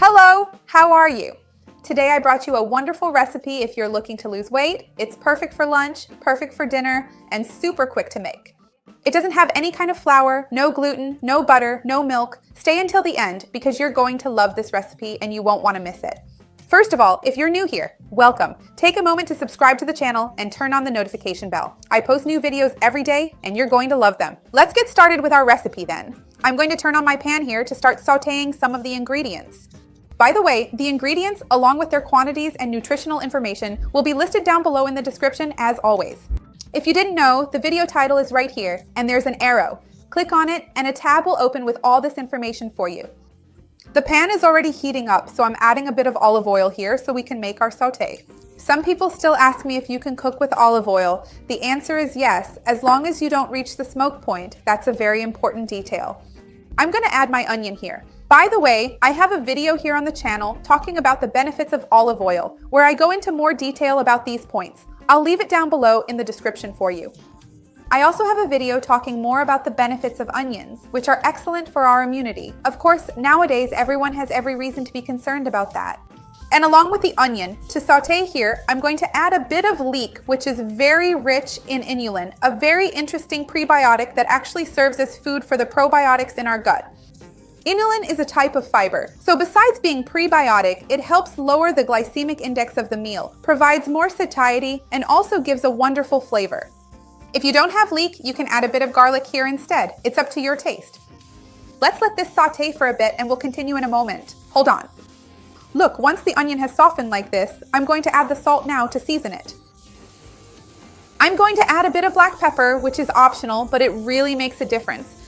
Hello, how are you? Today I brought you a wonderful recipe if you're looking to lose weight. It's perfect for lunch, perfect for dinner, and super quick to make. It doesn't have any kind of flour, no gluten, no butter, no milk. Stay until the end because you're going to love this recipe and you won't want to miss it. First of all, if you're new here, welcome. Take a moment to subscribe to the channel and turn on the notification bell. I post new videos every day and you're going to love them. Let's get started with our recipe then. I'm going to turn on my pan here to start sauteing some of the ingredients. By the way, the ingredients, along with their quantities and nutritional information, will be listed down below in the description as always. If you didn't know, the video title is right here, and there's an arrow. Click on it, and a tab will open with all this information for you. The pan is already heating up, so I'm adding a bit of olive oil here so we can make our sauté. Some people still ask me if you can cook with olive oil. The answer is yes, as long as you don't reach the smoke point. That's a very important detail. I'm going to add my onion here. By the way, I have a video here on the channel talking about the benefits of olive oil, where I go into more detail about these points. I'll leave it down below in the description for you. I also have a video talking more about the benefits of onions, which are excellent for our immunity. Of course, nowadays everyone has every reason to be concerned about that. And along with the onion, to sauté here, I'm going to add a bit of leek, which is very rich in inulin, a very interesting prebiotic that actually serves as food for the probiotics in our gut. Inulin is a type of fiber, so besides being prebiotic, it helps lower the glycemic index of the meal, provides more satiety, and also gives a wonderful flavor. If you don't have leek, you can add a bit of garlic here instead. It's up to your taste. Let's let this sauté for a bit and we'll continue in a moment. Hold on. Look, once the onion has softened like this, I'm going to add the salt now to season it. I'm going to add a bit of black pepper, which is optional, but it really makes a difference.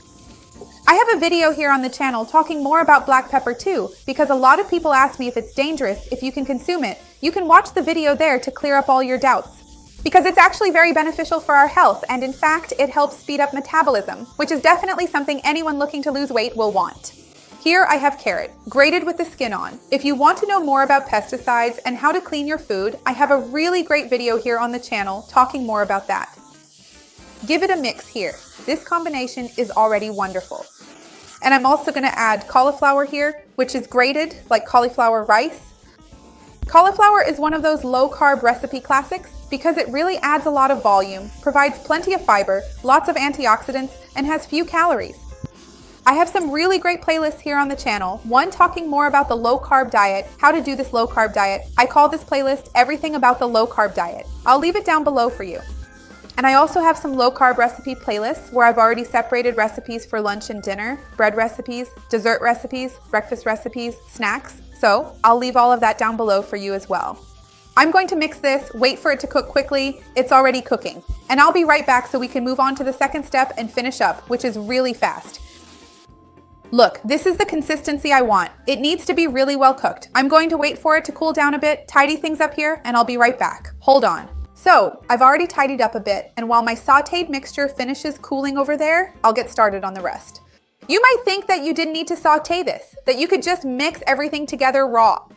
I have a video here on the channel talking more about black pepper too, because a lot of people ask me if it's dangerous, if you can consume it. You can watch the video there to clear up all your doubts. Because it's actually very beneficial for our health, and in fact, it helps speed up metabolism, which is definitely something anyone looking to lose weight will want. Here I have carrot, grated with the skin on. If you want to know more about pesticides and how to clean your food, I have a really great video here on the channel talking more about that. Give it a mix here. This combination is already wonderful. And I'm also going to add cauliflower here, which is grated like cauliflower rice. Cauliflower is one of those low-carb recipe classics because it really adds a lot of volume, provides plenty of fiber, lots of antioxidants, and has few calories. I have some really great playlists here on the channel, one talking more about the low-carb diet, how to do this low-carb diet. I call this playlist Everything About the Low-Carb Diet. I'll leave it down below for you. And I also have some low-carb recipe playlists where I've already separated recipes for lunch and dinner, bread recipes, dessert recipes, breakfast recipes, snacks. So I'll leave all of that down below for you as well. I'm going to mix this, wait for it to cook quickly. It's already cooking. And I'll be right back so we can move on to the second step and finish up, which is really fast. Look, this is the consistency I want. It needs to be really well cooked. I'm going to wait for it to cool down a bit, tidy things up here, and I'll be right back. Hold on. So, I've already tidied up a bit, and while my sautéed mixture finishes cooling over there, I'll get started on the rest. You might think that you didn't need to sauté this, that you could just mix everything together raw.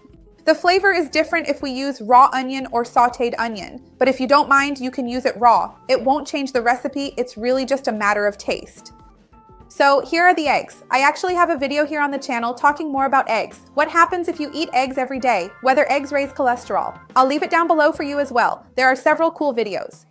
The flavor is different if we use raw onion or sautéed onion, but if you don't mind, you can use it raw. It won't change the recipe, it's really just a matter of taste. So here are the eggs. I actually have a video here on the channel talking more about eggs. What happens if you eat eggs every day? Whether eggs raise cholesterol. I'll leave it down below for you as well. There are several cool videos.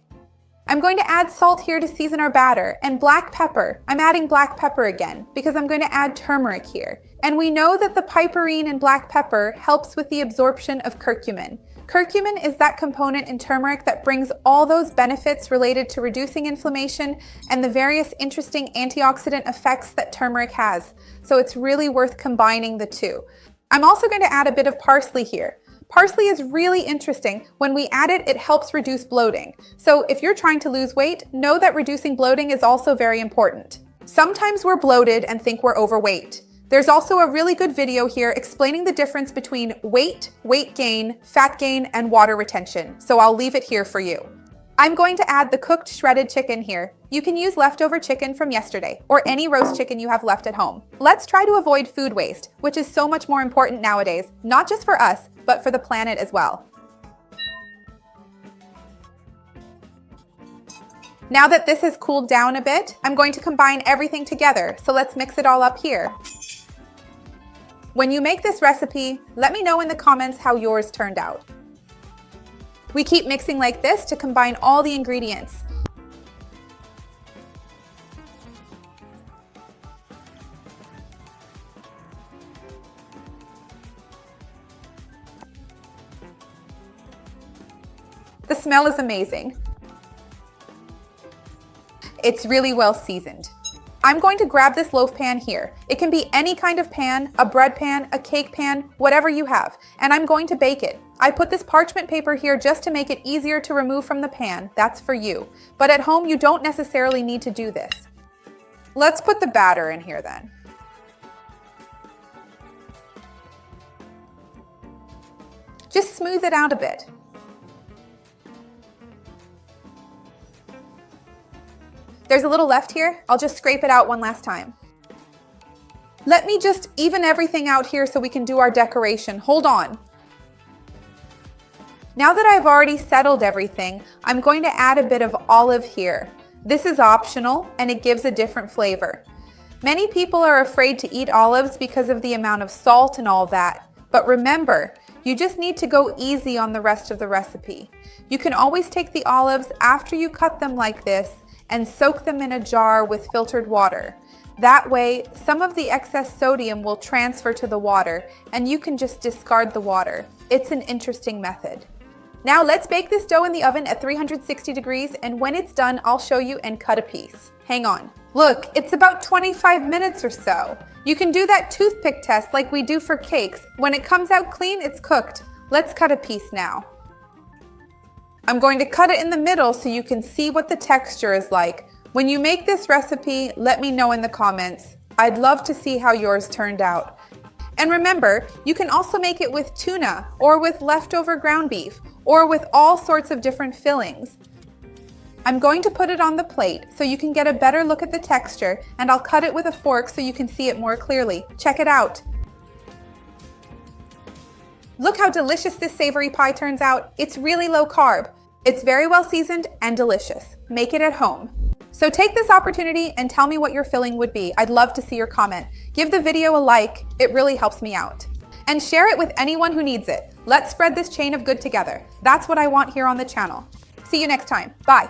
I'm going to add salt here to season our batter, and black pepper. I'm adding black pepper again because I'm going to add turmeric here. And we know that the piperine in black pepper helps with the absorption of curcumin. Curcumin is that component in turmeric that brings all those benefits related to reducing inflammation and the various interesting antioxidant effects that turmeric has. So it's really worth combining the two. I'm also going to add a bit of parsley here. Parsley is really interesting. When we add it, it helps reduce bloating. So if you're trying to lose weight, know that reducing bloating is also very important. Sometimes we're bloated and think we're overweight. There's also a really good video here explaining the difference between weight, weight gain, fat gain, and water retention, so I'll leave it here for you. I'm going to add the cooked shredded chicken here. You can use leftover chicken from yesterday, or any roast chicken you have left at home. Let's try to avoid food waste, which is so much more important nowadays, not just for us, but for the planet as well. Now that this has cooled down a bit, I'm going to combine everything together, so let's mix it all up here. When you make this recipe, let me know in the comments how yours turned out. We keep mixing like this to combine all the ingredients. The smell is amazing. It's really well seasoned. I'm going to grab this loaf pan here. It can be any kind of pan, a bread pan, a cake pan, whatever you have, and I'm going to bake it. I put this parchment paper here just to make it easier to remove from the pan. That's for you. But at home, you don't necessarily need to do this. Let's put the batter in here then. Just smooth it out a bit. There's a little left here. I'll just scrape it out one last time. Let me just even everything out here so we can do our decoration. Hold on. Now that I've already settled everything, I'm going to add a bit of olive here. This is optional and it gives a different flavor. Many people are afraid to eat olives because of the amount of salt and all that. But remember, you just need to go easy on the rest of the recipe. You can always take the olives after you cut them like this and soak them in a jar with filtered water. That way, some of the excess sodium will transfer to the water and you can just discard the water. It's an interesting method. Now let's bake this dough in the oven at 360 degrees, and when it's done, I'll show you and cut a piece. Hang on. Look, it's about 25 minutes or so. You can do that toothpick test like we do for cakes. When it comes out clean, it's cooked. Let's cut a piece now. I'm going to cut it in the middle so you can see what the texture is like. When you make this recipe, let me know in the comments. I'd love to see how yours turned out. And remember, you can also make it with tuna or with leftover ground beef or with all sorts of different fillings. I'm going to put it on the plate so you can get a better look at the texture, and I'll cut it with a fork so you can see it more clearly. Check it out. Look how delicious this savory pie turns out. It's really low carb. It's very well seasoned and delicious. Make it at home. So take this opportunity and tell me what your filling would be. I'd love to see your comment. Give the video a like. It really helps me out. And share it with anyone who needs it. Let's spread this chain of good together. That's what I want here on the channel. See you next time. Bye.